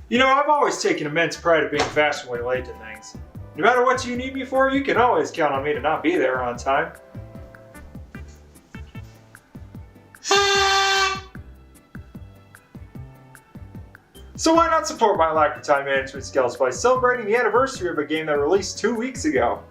You know, I've always taken immense pride of being fashionably late to things. No matter what you need me for, you can always count on me to not be there on time. So why not support my lack of time management skills by celebrating the anniversary of a game that released 2 weeks ago?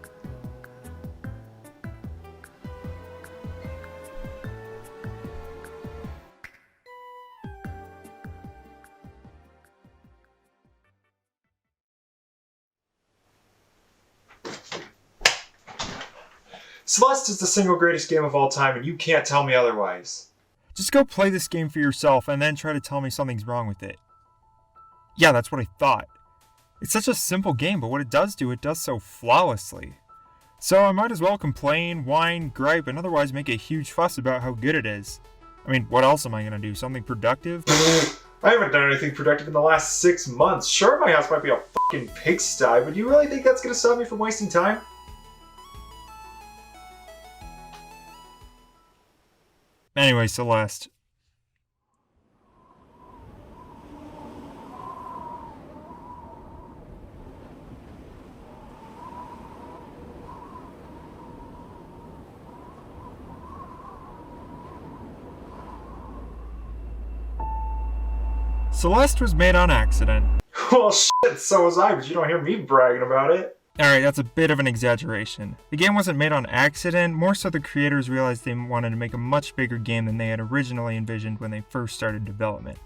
Celeste is the single greatest game of all time, and you can't tell me otherwise. Just go play this game for yourself and then try to tell me something's wrong with it. Yeah, that's what I thought. It's such a simple game, but what it does so flawlessly. So I might as well complain, whine, gripe, and otherwise make a huge fuss about how good it is. I mean, what else am I gonna do? Something productive? I haven't done anything productive in the last 6 months. Sure, my house might be a fucking pigsty, but do you really think that's gonna stop me from wasting time? Anyway, Celeste. Celeste was made on accident. Well, shit, so was I, but you don't hear me bragging about it. Alright, that's a bit of an exaggeration. The game wasn't made on accident, more so the creators realized they wanted to make a much bigger game than they had originally envisioned when they first started development.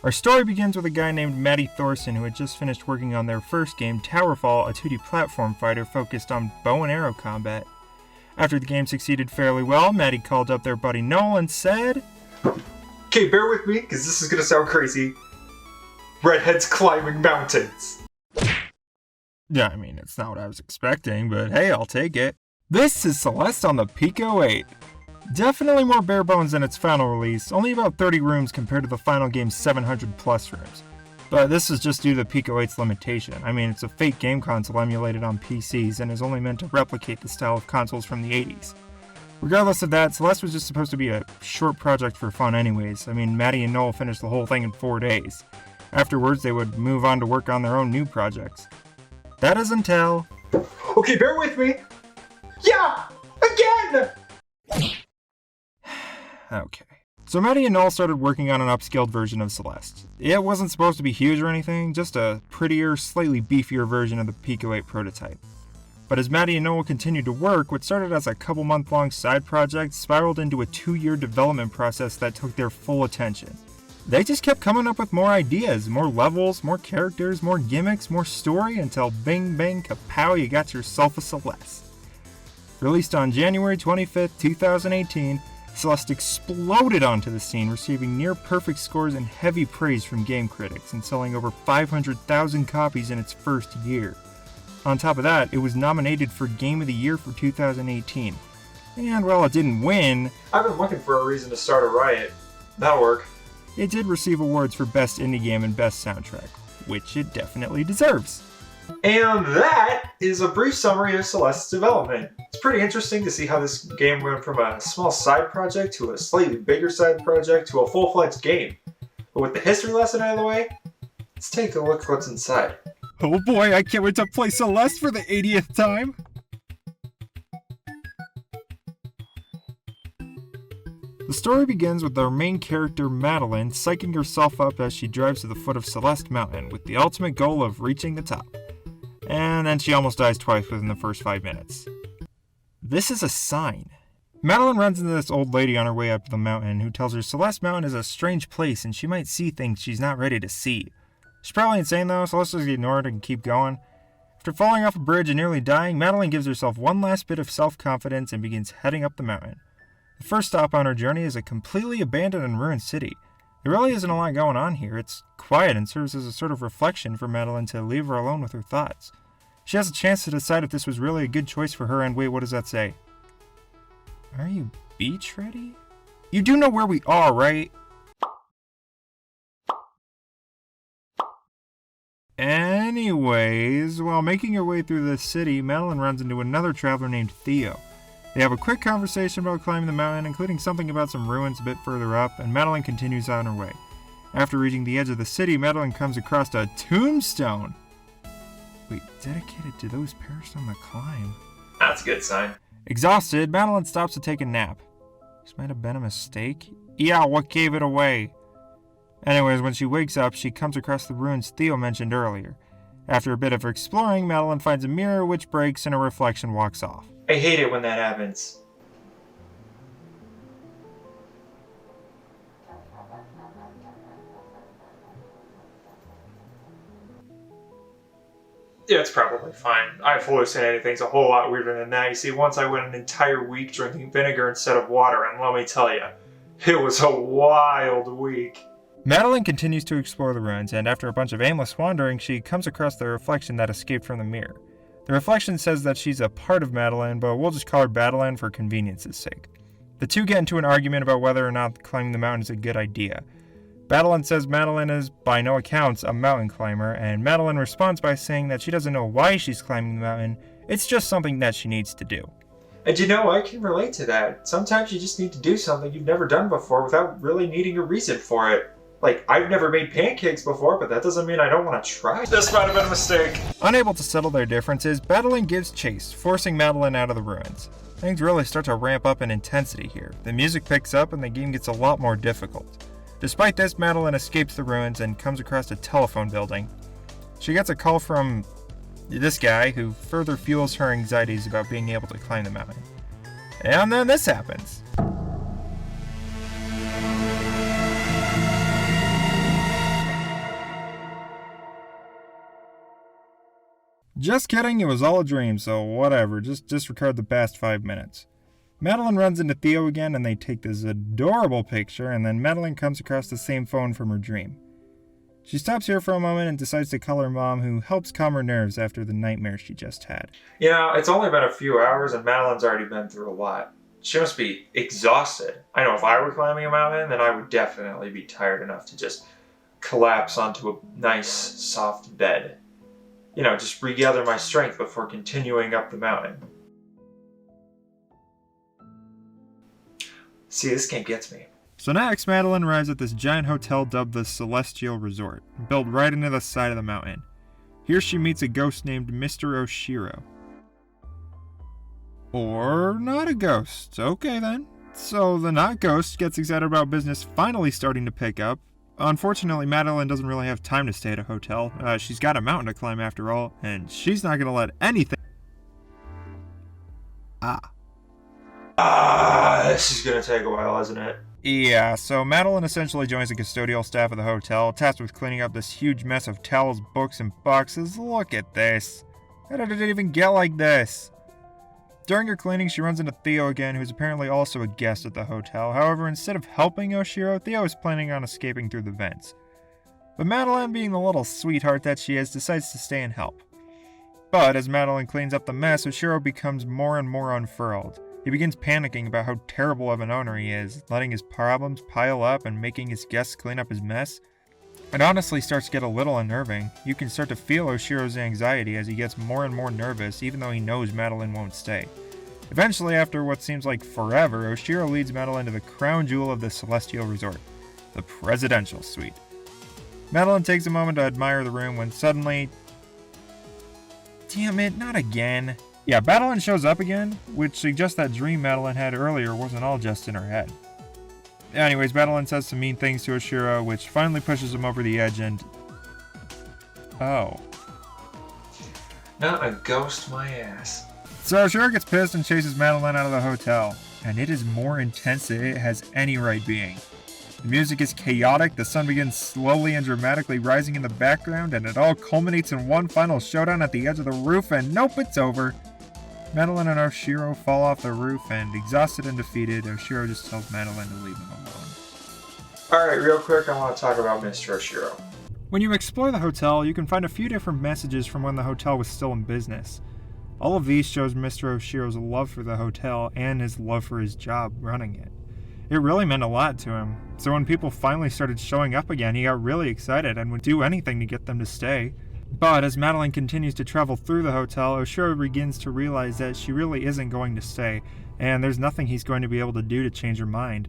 Our story begins with a guy named Maddie Thorson who had just finished working on their first game, Towerfall, a 2D platform fighter focused on bow and arrow combat. After the game succeeded fairly well, Maddie called up their buddy Noel and said, Okay, bear with me, because this is gonna sound crazy. Redheads climbing mountains. Yeah, I mean, it's not what I was expecting, but hey, I'll take it. This is Celeste on the Pico 8. Definitely more bare bones than its final release, only about 30 rooms compared to the final game's 700 plus rooms. But this is just due to the Pico 8's limitation. I mean, it's a fake game console emulated on PCs and is only meant to replicate the style of consoles from the 80s. Regardless of that, Celeste was just supposed to be a short project for fun anyways. I mean, Maddie and Noel finished the whole thing in 4 days. Afterwards, they would move on to work on their own new projects. That is until... Okay, bear with me. Yeah! Again! Okay. So Maddie and Noel started working on an upscaled version of Celeste. It wasn't supposed to be huge or anything, just a prettier, slightly beefier version of the Pico 8 prototype. But as Maddie and Noel continued to work, what started as a couple month-long side project spiraled into a 2-year development process that took their full attention. They just kept coming up with more ideas, more levels, more characters, more gimmicks, more story, until bing bang kapow, you got yourself a Celeste. Released on January 25th, 2018, Celeste exploded onto the scene, receiving near-perfect scores and heavy praise from game critics, and selling over 500,000 copies in its first year. On top of that, it was nominated for Game of the Year for 2018. And while it didn't win... I've been looking for a reason to start a riot. That'll work. It did receive awards for Best Indie Game and Best Soundtrack, which it definitely deserves. And that is a brief summary of Celeste's development. It's pretty interesting to see how this game went from a small side project to a slightly bigger side project to a full-fledged game. But with the history lesson out of the way, let's take a look at what's inside. Oh boy, I can't wait to play Celeste for the 80th time! The story begins with our main character, Madeline, psyching herself up as she drives to the foot of Celeste Mountain with the ultimate goal of reaching the top. And then she almost dies twice within the first 5 minutes. This is a sign. Madeline runs into this old lady on her way up to the mountain who tells her Celeste Mountain is a strange place and she might see things she's not ready to see. She's probably insane though, so let's just ignore it and keep going. After falling off a bridge and nearly dying, Madeline gives herself one last bit of self-confidence and begins heading up the mountain. The first stop on her journey is a completely abandoned and ruined city. There really isn't a lot going on here. It's quiet and serves as a sort of reflection for Madeline to leave her alone with her thoughts. She has a chance to decide if this was really a good choice for her, and wait, what does that say? Are you beach ready? You do know where we are, right? Anyways, while making her way through this city, Madeline runs into another traveler named Theo. They have a quick conversation about climbing the mountain, including something about some ruins a bit further up, and Madeline continues on her way. After reaching the edge of the city, Madeline comes across a tombstone. Wait, dedicated to those perished on the climb. That's a good sign. Exhausted, Madeline stops to take a nap. This might have been a mistake. Yeah, what gave it away? Anyways, when she wakes up, she comes across the ruins Theo mentioned earlier. After a bit of exploring, Madeline finds a mirror which breaks and a reflection walks off. I hate it when that happens. Yeah, it's probably fine. I've hallucinated things a whole lot weirder than that. You see, once I went an entire week drinking vinegar instead of water, and let me tell you, it was a wild week. Madeline continues to explore the ruins, and after a bunch of aimless wandering, she comes across the reflection that escaped from the mirror. The reflection says that she's a part of Madeline, but we'll just call her Madeline for convenience's sake. The two get into an argument about whether or not climbing the mountain is a good idea. Madeline says Madeline is, by no accounts, a mountain climber, and Madeline responds by saying that she doesn't know why she's climbing the mountain, it's just something that she needs to do. And you know, I can relate to that. Sometimes you just need to do something you've never done before without really needing a reason for it. Like, I've never made pancakes before, but that doesn't mean I don't want to try. This might have been a mistake. Unable to settle their differences, Madeline gives chase, forcing Madeline out of the ruins. Things really start to ramp up in intensity here. The music picks up and the game gets a lot more difficult. Despite this, Madeline escapes the ruins and comes across a telephone building. She gets a call from this guy, who further fuels her anxieties about being able to climb the mountain. And then this happens. Just kidding, it was all a dream, so whatever, just disregard the past 5 minutes. Madeline runs into Theo again and they take this adorable picture, and then Madeline comes across the same phone from her dream. She stops here for a moment and decides to call her mom, who helps calm her nerves after the nightmare she just had. You know, it's only been a few hours and Madeline's already been through a lot. She must be exhausted. I know if I were climbing a mountain, then I would definitely be tired enough to just collapse onto a nice, soft bed. You know, just regather my strength before continuing up the mountain. See, this game gets me. So next, Madeline arrives at this giant hotel dubbed the Celestial Resort, built right into the side of the mountain. Here she meets a ghost named Mr. Oshiro. Or not a ghost. Okay then. So the not ghost gets excited about business finally starting to pick up. Unfortunately, Madeline doesn't really have time to stay at a hotel. She's got a mountain to climb after all, and she's not going to let anything... This is gonna take a while, isn't it? Yeah, so Madeline essentially joins the custodial staff of the hotel, tasked with cleaning up this huge mess of towels, books, and boxes. Look at this. How did it even get like this? During her cleaning, she runs into Theo again, who's apparently also a guest at the hotel. However, instead of helping Oshiro, Theo is planning on escaping through the vents. But Madeline, being the little sweetheart that she is, decides to stay and help. But as Madeline cleans up the mess, Oshiro becomes more and more unfurled. He begins panicking about how terrible of an owner he is, letting his problems pile up and making his guests clean up his mess. It honestly starts to get a little unnerving. You can start to feel Oshiro's anxiety as he gets more and more nervous, even though he knows Madeline won't stay. Eventually, after what seems like forever, Oshiro leads Madeline to the crown jewel of the Celestial Resort, the Presidential Suite. Madeline takes a moment to admire the room when suddenly... Damn it, not again. Yeah, Madeline shows up again, which suggests that dream Madeline had earlier wasn't all just in her head. Anyways, Madeline says some mean things to Oshiro, which finally pushes him over the edge and... Oh. Not a ghost my ass. So Oshiro gets pissed and chases Madeline out of the hotel, and it is more intense than it has any right being. The music is chaotic, the sun begins slowly and dramatically rising in the background, and it all culminates in one final showdown at the edge of the roof, and nope, it's over. Madeline and Oshiro fall off the roof, and exhausted and defeated, Oshiro just tells Madeline to leave him alone. Alright, real quick, I want to talk about Mr. Oshiro. When you explore the hotel, you can find a few different messages from when the hotel was still in business. All of these shows Mr. Oshiro's love for the hotel and his love for his job running it. It really meant a lot to him, so when people finally started showing up again, he got really excited and would do anything to get them to stay. But as Madeline continues to travel through the hotel, Oshiro begins to realize that she really isn't going to stay, and there's nothing he's going to be able to do to change her mind.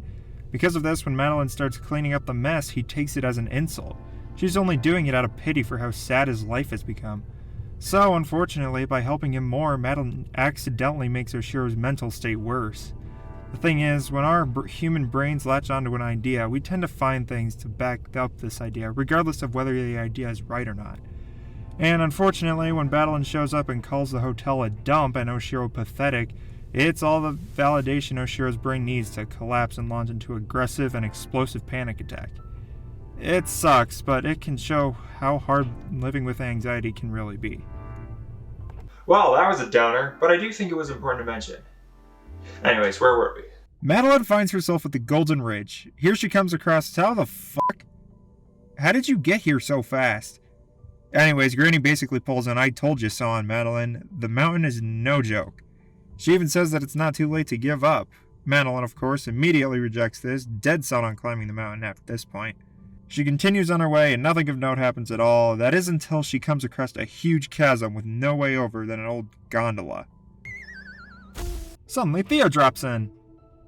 Because of this, when Madeline starts cleaning up the mess, he takes it as an insult. She's only doing it out of pity for how sad his life has become. So, unfortunately, by helping him more, Madeline accidentally makes Oshiro's mental state worse. The thing is, when our human brains latch onto an idea, we tend to find things to back up this idea, regardless of whether the idea is right or not. And unfortunately, when Madeline shows up and calls the hotel a dump and Oshiro pathetic, it's all the validation Oshiro's brain needs to collapse and launch into aggressive and explosive panic attack. It sucks, but it can show how hard living with anxiety can really be. Well, that was a downer, but I do think it was important to mention. Anyways, where were we? Madeline finds herself at the Golden Ridge. Here she comes across, how the fuck? How did you get here so fast? Anyways, Granny basically pulls an I told you so on Madeline. The mountain is no joke. She even says that it's not too late to give up. Madeline, of course, immediately rejects this, dead set on climbing the mountain after this point. She continues on her way and nothing of note happens at all. That is until she comes across a huge chasm with no way over than an old gondola. Suddenly, Theo drops in.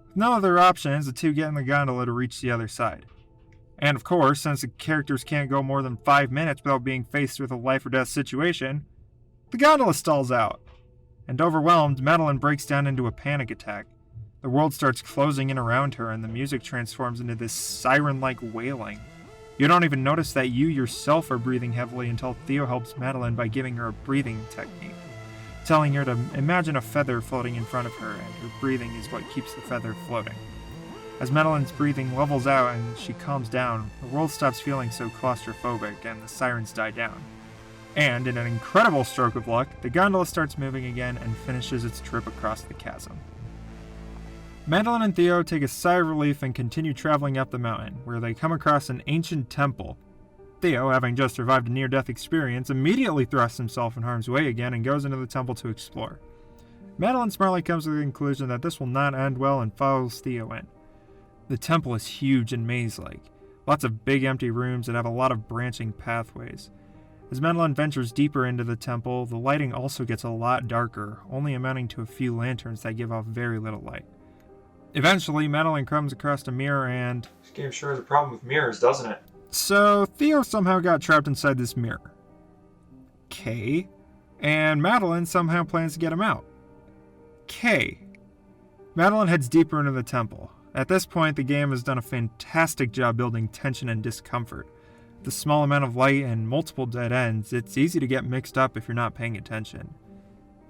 With no other options, the two get in the gondola to reach the other side. And of course, since the characters can't go more than 5 minutes without being faced with a life or death situation, the gondola stalls out. And overwhelmed, Madeline breaks down into a panic attack. The world starts closing in around her and the music transforms into this siren-like wailing. You don't even notice that you yourself are breathing heavily until Theo helps Madeline by giving her a breathing technique, telling her to imagine a feather floating in front of her, and her breathing is what keeps the feather floating. As Madeline's breathing levels out and she calms down, the world stops feeling so claustrophobic and the sirens die down. And, in an incredible stroke of luck, the gondola starts moving again and finishes its trip across the chasm. Madeline and Theo take a sigh of relief and continue traveling up the mountain, where they come across an ancient temple. Theo, having just survived a near-death experience, immediately thrusts himself in harm's way again and goes into the temple to explore. Madeline smartly comes to the conclusion that this will not end well and follows Theo in. The temple is huge and maze-like, lots of big empty rooms that have a lot of branching pathways. As Madeline ventures deeper into the temple, the lighting also gets a lot darker, only amounting to a few lanterns that give off very little light. Eventually, Madeline comes across a mirror and... This game sure has a problem with mirrors, doesn't it? So, Theo somehow got trapped inside this mirror. Okay. And Madeline somehow plans to get him out. Okay. Madeline heads deeper into the temple. At this point, the game has done a fantastic job building tension and discomfort. With the small amount of light and multiple dead ends, it's easy to get mixed up if you're not paying attention.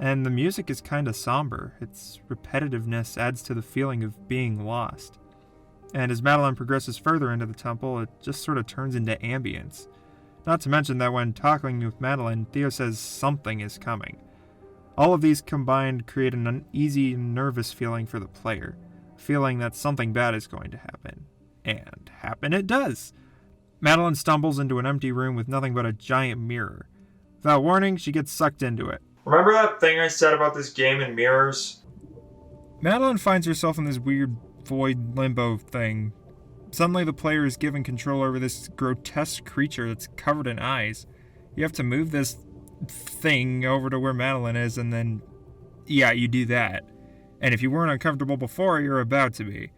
And the music is kinda somber. Its repetitiveness adds to the feeling of being lost. And as Madeline progresses further into the temple, it just sort of turns into ambience. Not to mention that when talking with Madeline, Theo says something is coming. All of these combined create an uneasy and nervous feeling for the player, feeling that something bad is going to happen. And happen it does! Madeline stumbles into an empty room with nothing but a giant mirror. Without warning, she gets sucked into it. Remember that thing I said about this game and mirrors? Madeline finds herself in this weird void limbo thing. Suddenly the player is given control over this grotesque creature that's covered in eyes. You have to move this thing over to where Madeline is and then, yeah, you do that. And if you weren't uncomfortable before, you're about to be.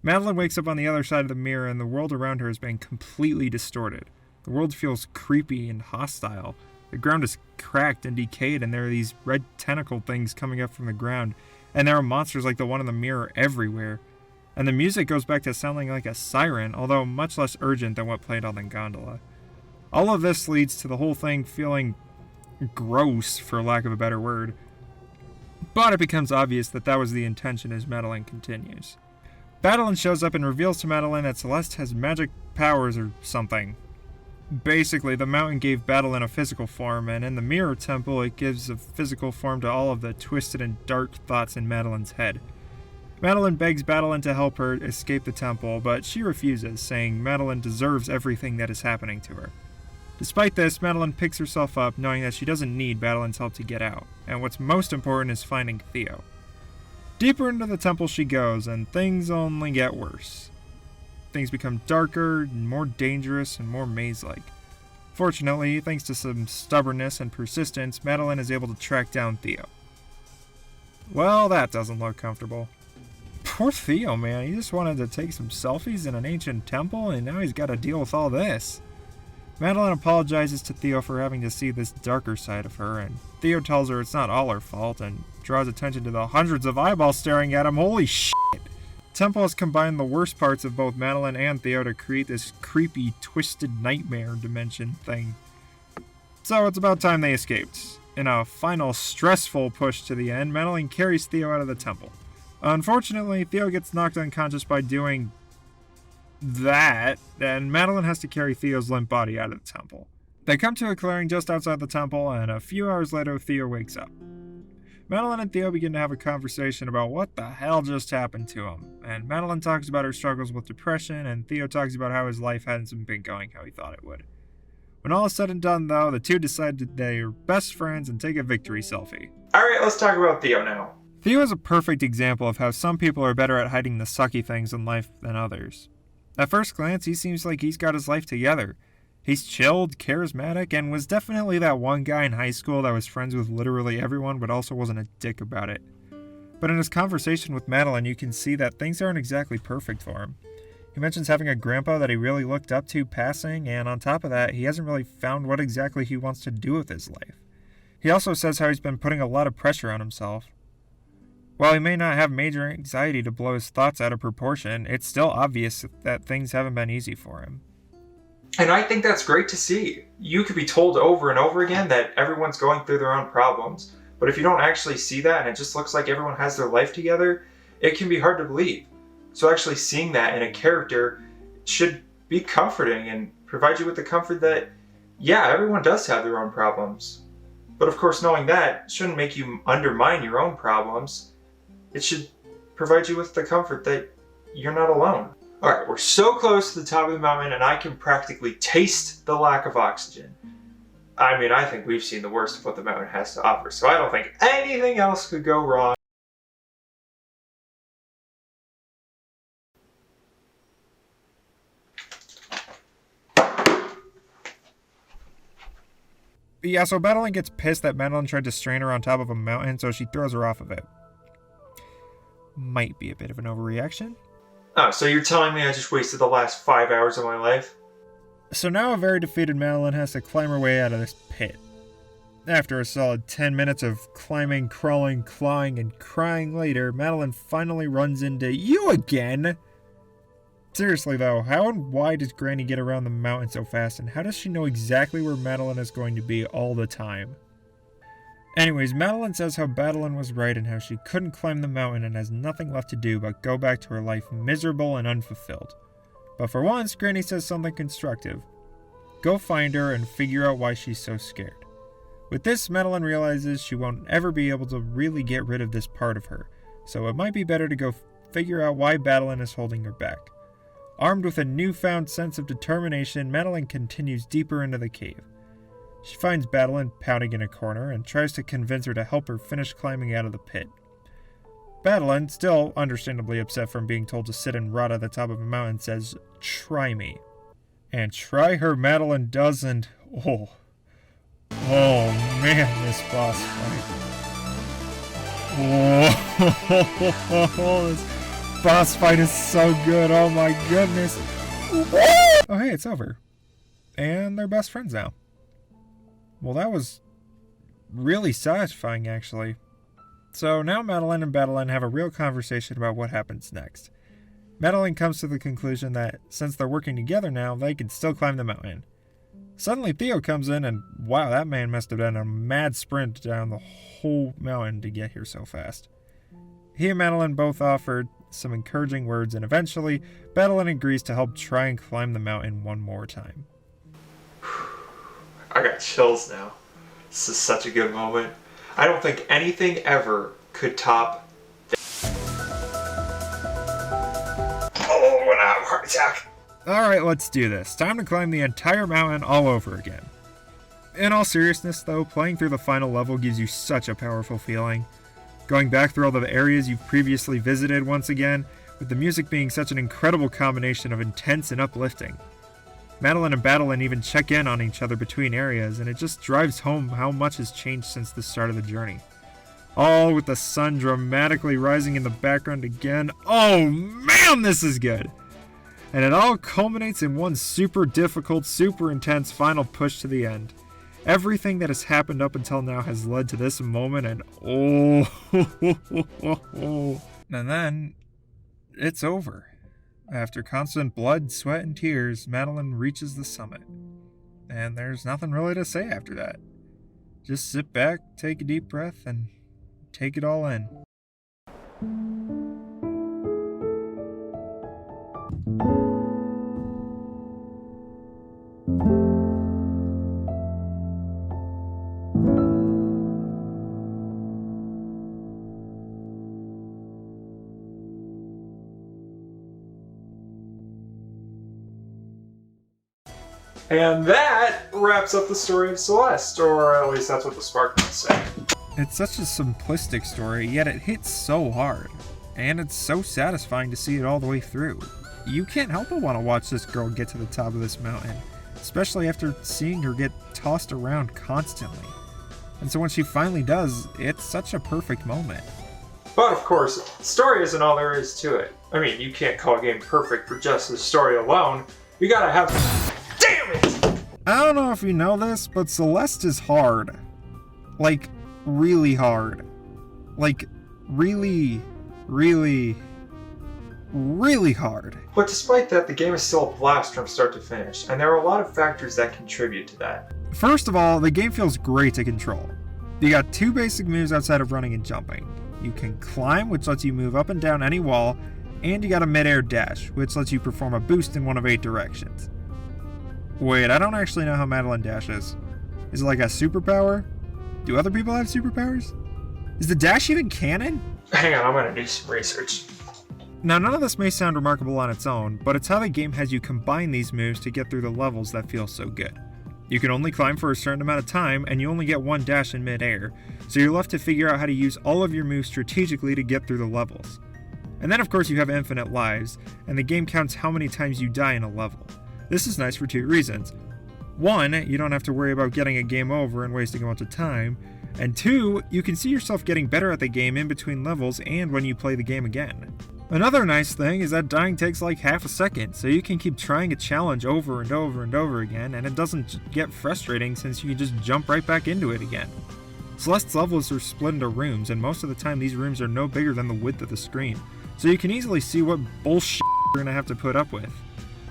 Madeline wakes up on the other side of the mirror and the world around her has been completely distorted. The world feels creepy and hostile. The ground is cracked and decayed and there are these red tentacle things coming up from the ground. And there are monsters like the one in the mirror everywhere. And the music goes back to sounding like a siren, although much less urgent than what played on the gondola. All of this leads to the whole thing feeling gross, for lack of a better word. But it becomes obvious that that was the intention as Madeline continues. Madeline shows up and reveals to Madeline that Celeste has magic powers or something. Basically, the mountain gave Madeline a physical form, and in the Mirror Temple, it gives a physical form to all of the twisted and dark thoughts in Madeline's head. Madeline begs Madeline to help her escape the temple, but she refuses, saying Madeline deserves everything that is happening to her. Despite this, Madeline picks herself up, knowing that she doesn't need Madeline's help to get out, and what's most important is finding Theo. Deeper into the temple she goes, and things only get worse. Things become darker, more dangerous, and more maze-like. Fortunately, thanks to some stubbornness and persistence, Madeline is able to track down Theo. Well, that doesn't look comfortable. Poor Theo, man. He just wanted to take some selfies in an ancient temple, and now he's got to deal with all this. Madeline apologizes to Theo for having to see this darker side of her, and Theo tells her it's not all her fault and draws attention to the hundreds of eyeballs staring at him. Holy shit! Temple has combined the worst parts of both Madeline and Theo to create this creepy, twisted nightmare dimension thing. So it's about time they escaped. In a final stressful push to the end, Madeline carries Theo out of the temple. Unfortunately, Theo gets knocked unconscious by doing that, and Madeline has to carry Theo's limp body out of the temple. They come to a clearing just outside the temple, and a few hours later, Theo wakes up. Madeline and Theo begin to have a conversation about what the hell just happened to him, and Madeline talks about her struggles with depression, and Theo talks about how his life hadn't been going how he thought it would. When all is said and done, though, the two decide that they're best friends and take a victory selfie. Alright, let's talk about Theo now. Theo is a perfect example of how some people are better at hiding the sucky things in life than others. At first glance, he seems like he's got his life together. He's chilled, charismatic, and was definitely that one guy in high school that was friends with literally everyone but also wasn't a dick about it. But in his conversation with Madeline, you can see that things aren't exactly perfect for him. He mentions having a grandpa that he really looked up to passing, and on top of that, he hasn't really found what exactly he wants to do with his life. He also says how he's been putting a lot of pressure on himself. While he may not have major anxiety to blow his thoughts out of proportion, it's still obvious that things haven't been easy for him. And I think that's great to see. You could be told over and over again that everyone's going through their own problems, but if you don't actually see that and it just looks like everyone has their life together, it can be hard to believe. So actually seeing that in a character should be comforting and provide you with the comfort that, yeah, everyone does have their own problems. But of course, knowing that shouldn't make you undermine your own problems. It should provide you with the comfort that you're not alone. Alright, we're so close to the top of the mountain and I can practically taste the lack of oxygen. I mean, I think we've seen the worst of what the mountain has to offer, so I don't think anything else could go wrong. Yeah, so Madeline gets pissed that Madeline tried to strain her on top of a mountain, so she throws her off of it. Might be a bit of an overreaction. Oh, so you're telling me I just wasted the last 5 hours of my life? So now a very defeated Madeline has to climb her way out of this pit. After a solid 10 minutes of climbing, crawling, clawing, and crying later, Madeline finally runs into you again! Seriously though, how and why does Granny get around the mountain so fast, and how does she know exactly where Madeline is going to be all the time? Anyways, Madeline says how Madeline was right and how she couldn't climb the mountain and has nothing left to do but go back to her life miserable and unfulfilled. But for once, Granny says something constructive. Go find her and figure out why she's so scared. With this, Madeline realizes she won't ever be able to really get rid of this part of her, so it might be better to go figure out why Madeline is holding her back. Armed with a newfound sense of determination, Madeline continues deeper into the cave. She finds Madeline pouting in a corner and tries to convince her to help her finish climbing out of the pit. Madeline, still understandably upset from being told to sit and rot at the top of a mountain, says, "Try me." And try her Madeline does, and oh man, this boss fight. Oh, this boss fight is so good, oh my goodness. Oh hey, it's over. And they're best friends now. Well, that was really satisfying, actually. So now Madeline and Madeline have a real conversation about what happens next. Madeline comes to the conclusion that since they're working together now, they can still climb the mountain. Suddenly Theo comes in and wow, that man must have done a mad sprint down the whole mountain to get here so fast. He and Madeline both offered some encouraging words, and eventually Madeline agrees to help try and climb the mountain one more time. I got chills now. This is such a good moment. I don't think anything ever could top this. Oh, when I have a heart attack. Alright, let's do this. Time to climb the entire mountain all over again. In all seriousness though, playing through the final level gives you such a powerful feeling. Going back through all the areas you've previously visited once again, with the music being such an incredible combination of intense and uplifting. Madeline and Madeline even check in on each other between areas, and it just drives home how much has changed since the start of the journey. all with the sun dramatically rising in the background again. Oh man, this is good! And it all culminates in one super difficult, super intense final push to the end. Everything that has happened up until now has led to this moment, and and then it's over. After constant blood, sweat, and tears, Madeline reaches the summit. And there's nothing really to say after that. Just sit back, take a deep breath, and take it all in. And that wraps up the story of Celeste, or at least that's what the Spark notes say. It's such a simplistic story, yet it hits so hard. And it's so satisfying to see it all the way through. You can't help but want to watch this girl get to the top of this mountain, especially after seeing her get tossed around constantly. And so when she finally does, it's such a perfect moment. But of course, the story isn't all there is to it. I mean, you can't call a game perfect for just the story alone. You gotta have... Damn it! I don't know if you know this, but Celeste is hard. Like, really hard. Like, really hard. But despite that, the game is still a blast from start to finish, and there are a lot of factors that contribute to that. First of all, the game feels great to control. You got two basic moves outside of running and jumping. You can climb, which lets you move up and down any wall, and you got a mid-air dash, which lets you perform a boost in one of 8 directions. Wait, I don't actually know how Madeline dashes. Is it like a superpower? Do other people have superpowers? Is the dash even canon? Hang on, I'm gonna do some research. Now, none of this may sound remarkable on its own, but it's how the game has you combine these moves to get through the levels that feel so good. You can only climb for a certain amount of time, and you only get one dash in mid-air, so you're left to figure out how to use all of your moves strategically to get through the levels. And then of course you have infinite lives, and the game counts how many times you die in a level. This is nice for 2 reasons. 1, you don't have to worry about getting a game over and wasting a bunch of time, and 2, you can see yourself getting better at the game in between levels and when you play the game again. Another nice thing is that dying takes like half a second, so you can keep trying a challenge over and over and over again, and it doesn't get frustrating since you can just jump right back into it again. Celeste's levels are split into rooms, and most of the time these rooms are no bigger than the width of the screen, so you can easily see what bullshit you're gonna have to put up with.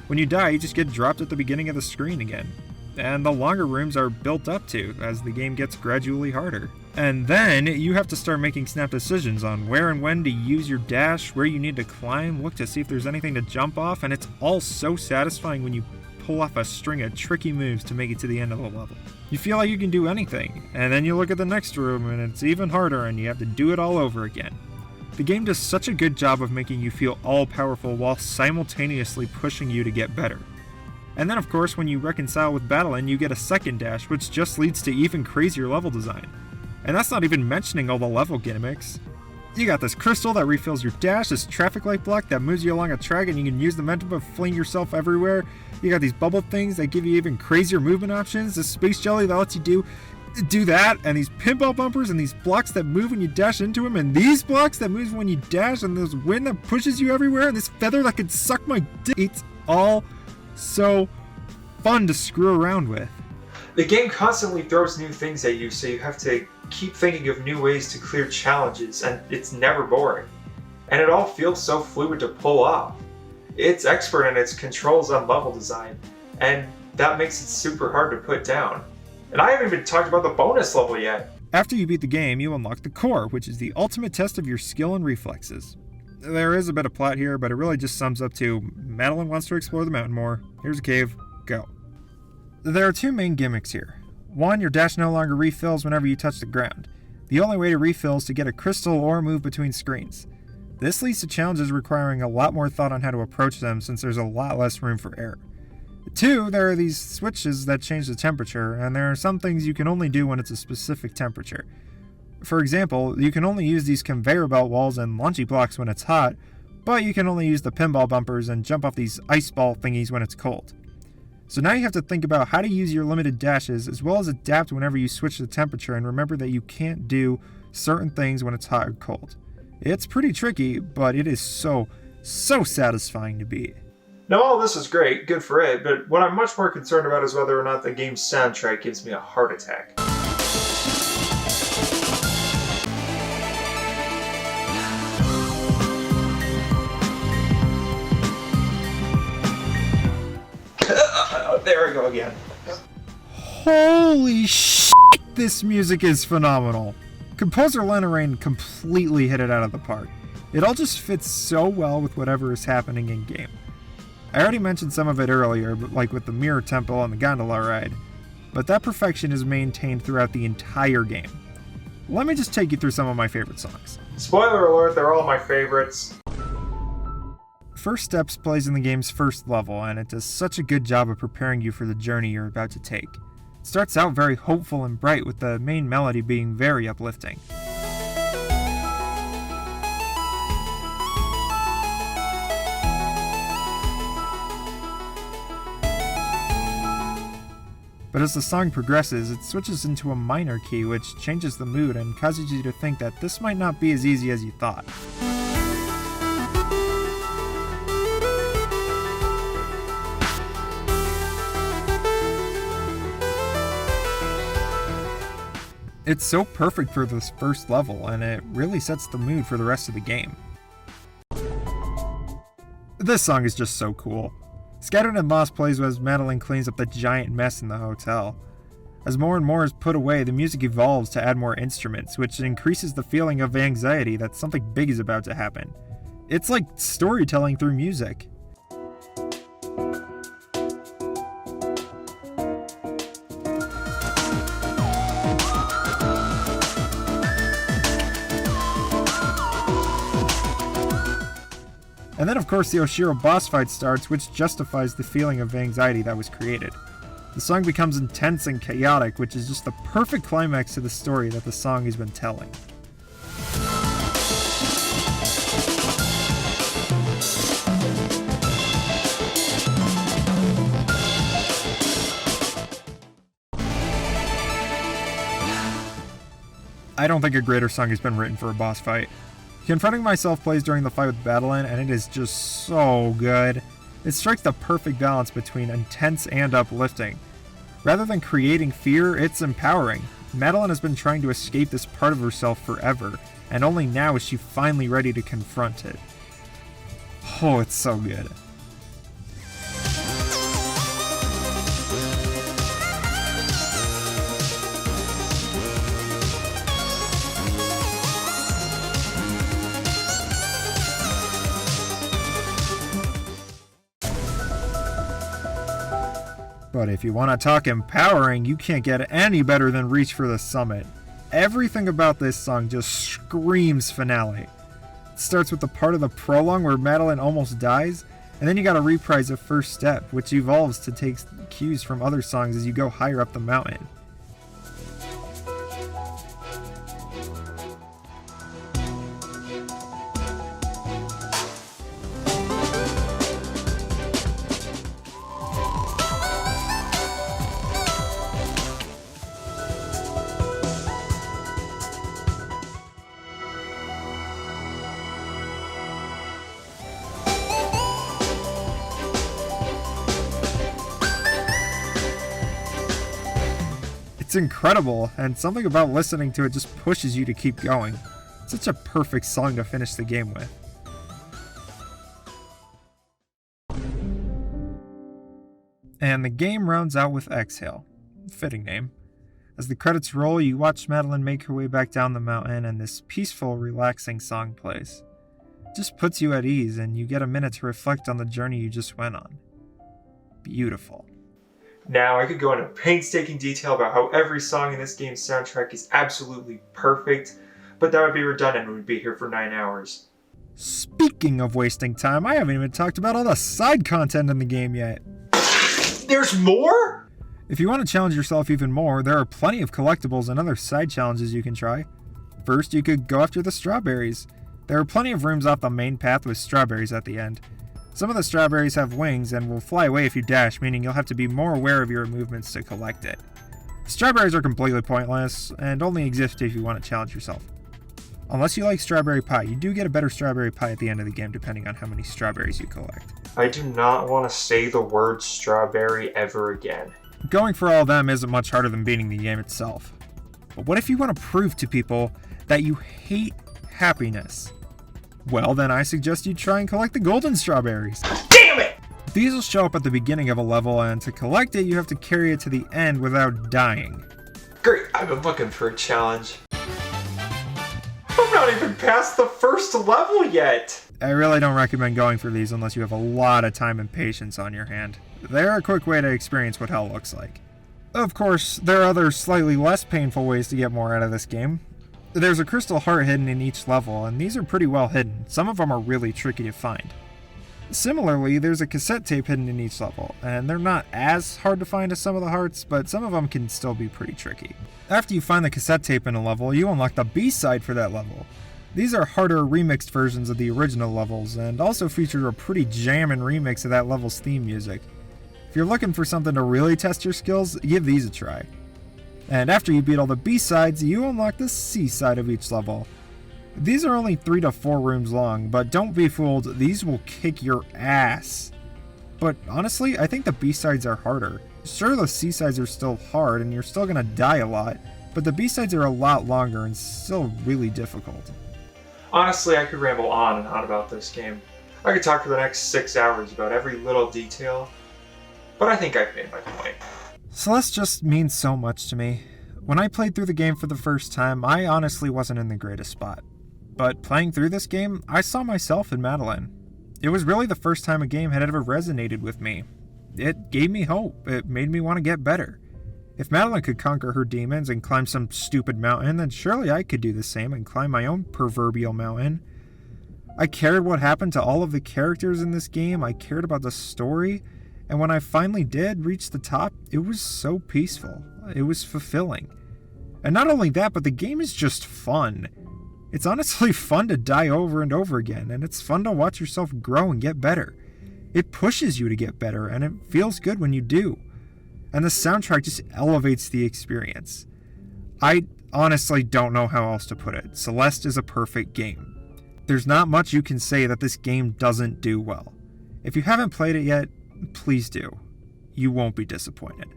When you die, you just get dropped at the beginning of the screen again. And the longer rooms are built up to, as the game gets gradually harder. And then, you have to start making snap decisions on where and when to use your dash, where you need to climb, look to see if there's anything to jump off, and it's all so satisfying when you pull off a string of tricky moves to make it to the end of the level. You feel like you can do anything, and then you look at the next room and it's even harder and you have to do it all over again. The game does such a good job of making you feel all-powerful while simultaneously pushing you to get better. And then of course when you reconcile with Madeline, you get a second dash, which just leads to even crazier level design. And that's not even mentioning all the level gimmicks. You got this crystal that refills your dash, this traffic light block that moves you along a track and you can use the momentum to fling yourself everywhere. You got these bubble things that give you even crazier movement options, this space jelly that lets you do that, and these pinball bumpers, and these blocks that move when you dash into them, and these blocks that move when you dash, and this wind that pushes you everywhere, and this feather that can suck my dick. It's all so fun to screw around with. The game constantly throws new things at you, so you have to keep thinking of new ways to clear challenges, and it's never boring. And it all feels so fluid to pull off. It's expert in its controls on level design, and that makes it super hard to put down. And I haven't even talked about the bonus level yet. After you beat the game, you unlock the core, which is the ultimate test of your skill and reflexes. There is a bit of plot here, but it really just sums up to Madeline wants to explore the mountain more. Here's a cave. Go. There are 2 main gimmicks here. 1, your dash no longer refills whenever you touch the ground. The only way to refill is to get a crystal or move between screens. This leads to challenges requiring a lot more thought on how to approach them since there's a lot less room for error. 2, there are these switches that change the temperature, and there are some things you can only do when it's a specific temperature. For example, you can only use these conveyor belt walls and launchy blocks when it's hot, but you can only use the pinball bumpers and jump off these ice ball thingies when it's cold. So now you have to think about how to use your limited dashes as well as adapt whenever you switch the temperature, and remember that you can't do certain things when it's hot or cold. It's pretty tricky, but it is so satisfying to beat. Now all this is great, good for it, but what I'm much more concerned about is whether or not the game's soundtrack gives me a heart attack. There I go again. Holy shit, this music is phenomenal. Composer Lenarain completely hit it out of the park. It all just fits so well with whatever is happening in game. I already mentioned some of it earlier, but like with the Mirror Temple and the gondola ride, but that perfection is maintained throughout the entire game. Let me just take you through some of my favorite songs. Spoiler alert, they're all my favorites. First Steps plays in the game's first level, and it does such a good job of preparing you for the journey you're about to take. It starts out very hopeful and bright, with the main melody being very uplifting. But as the song progresses, it switches into a minor key, which changes the mood and causes you to think that this might not be as easy as you thought. It's so perfect for this first level, and it really sets the mood for the rest of the game. This song is just so cool. Scattered and Lost plays as Madeline cleans up the giant mess in the hotel. As more and more is put away, the music evolves to add more instruments, which increases the feeling of anxiety that something big is about to happen. It's like storytelling through music. And then of course the Oshiro boss fight starts, which justifies the feeling of anxiety that was created. The song becomes intense and chaotic, which is just the perfect climax to the story that the song has been telling. I don't think a greater song has been written for a boss fight. Confronting Myself plays during the fight with Madeline, and it is just so good. It strikes the perfect balance between intense and uplifting. Rather than creating fear, it's empowering. Madeline has been trying to escape this part of herself forever, and only now is she finally ready to confront it. Oh, it's so good. But if you want to talk empowering, you can't get any better than Reach for the Summit. Everything about this song just screams finale. It starts with the part of the prologue where Madeline almost dies, and then you gotta reprise of First Step, which evolves to take cues from other songs as you go higher up the mountain. It's incredible, and something about listening to it just pushes you to keep going. It's such a perfect song to finish the game with. And the game rounds out with Exhale. Fitting name. As the credits roll, you watch Madeline make her way back down the mountain, and this peaceful, relaxing song plays. It just puts you at ease, and you get a minute to reflect on the journey you just went on. Beautiful. Now, I could go into painstaking detail about how every song in this game's soundtrack is absolutely perfect, but that would be redundant and we'd be here for 9 hours. Speaking of wasting time, I haven't even talked about all the side content in the game yet. There's more?! If you want to challenge yourself even more, there are plenty of collectibles and other side challenges you can try. First, you could go after the strawberries. There are plenty of rooms off the main path with strawberries at the end. Some of the strawberries have wings and will fly away if you dash, meaning you'll have to be more aware of your movements to collect it. Strawberries are completely pointless and only exist if you want to challenge yourself. Unless you like strawberry pie, you do get a better strawberry pie at the end of the game depending on how many strawberries you collect. I do not want to say the word strawberry ever again. Going for all of them isn't much harder than beating the game itself. But what if you want to prove to people that you hate happiness? Well, then I suggest you try and collect the golden strawberries. Damn it! These will show up at the beginning of a level, and to collect it, you have to carry it to the end without dying. Great, I've been looking for a challenge. I'm not even past the first level yet! I really don't recommend going for these unless you have a lot of time and patience on your hand. They're a quick way to experience what hell looks like. Of course, there are other slightly less painful ways to get more out of this game. There's a crystal heart hidden in each level, and these are pretty well hidden. Some of them are really tricky to find. Similarly, there's a cassette tape hidden in each level, and they're not as hard to find as some of the hearts, but some of them can still be pretty tricky. After you find the cassette tape in a level, you unlock the B-side for that level. These are harder remixed versions of the original levels, and also feature a pretty jammin' remix of that level's theme music. If you're looking for something to really test your skills, give these a try. And after you beat all the B-sides, you unlock the C-side of each level. These are only 3 to 4 rooms long, but don't be fooled, these will kick your ass. But honestly, I think the B-sides are harder. Sure, the C-sides are still hard, and you're still gonna die a lot, but the B-sides are a lot longer and still really difficult. Honestly, I could ramble on and on about this game. I could talk for the next 6 hours about every little detail, but I think I've made my point. Celeste just means so much to me. When I played through the game for the first time, I honestly wasn't in the greatest spot. But playing through this game, I saw myself in Madeline. It was really the first time a game had ever resonated with me. It gave me hope. It made me want to get better. If Madeline could conquer her demons and climb some stupid mountain, then surely I could do the same and climb my own proverbial mountain. I cared what happened to all of the characters in this game, I cared about the story, and when I finally did reach the top, it was so peaceful. It was fulfilling. And not only that, but the game is just fun. It's honestly fun to die over and over again, and it's fun to watch yourself grow and get better. It pushes you to get better, and it feels good when you do. And the soundtrack just elevates the experience. I honestly don't know how else to put it. Celeste is a perfect game. There's not much you can say that this game doesn't do well. If you haven't played it yet, please do. You won't be disappointed.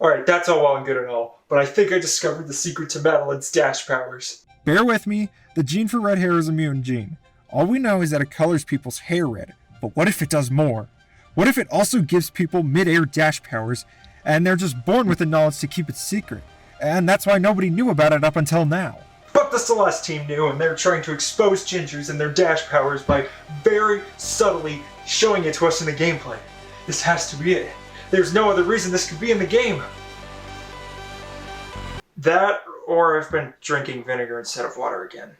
Alright, that's all well and good and all, but I think I discovered the secret to Madeline's dash powers. Bear with me, the gene for red hair is a mutant gene. All we know is that it colors people's hair red, but what if it does more? What if it also gives people mid-air dash powers, and they're just born with the knowledge to keep it secret? And that's why nobody knew about it up until now. But the Celeste team knew, and they're trying to expose gingers and their dash powers by very subtly showing it to us in the gameplay. This has to be it. There's no other reason this could be in the game. That, or I've been drinking vinegar instead of water again.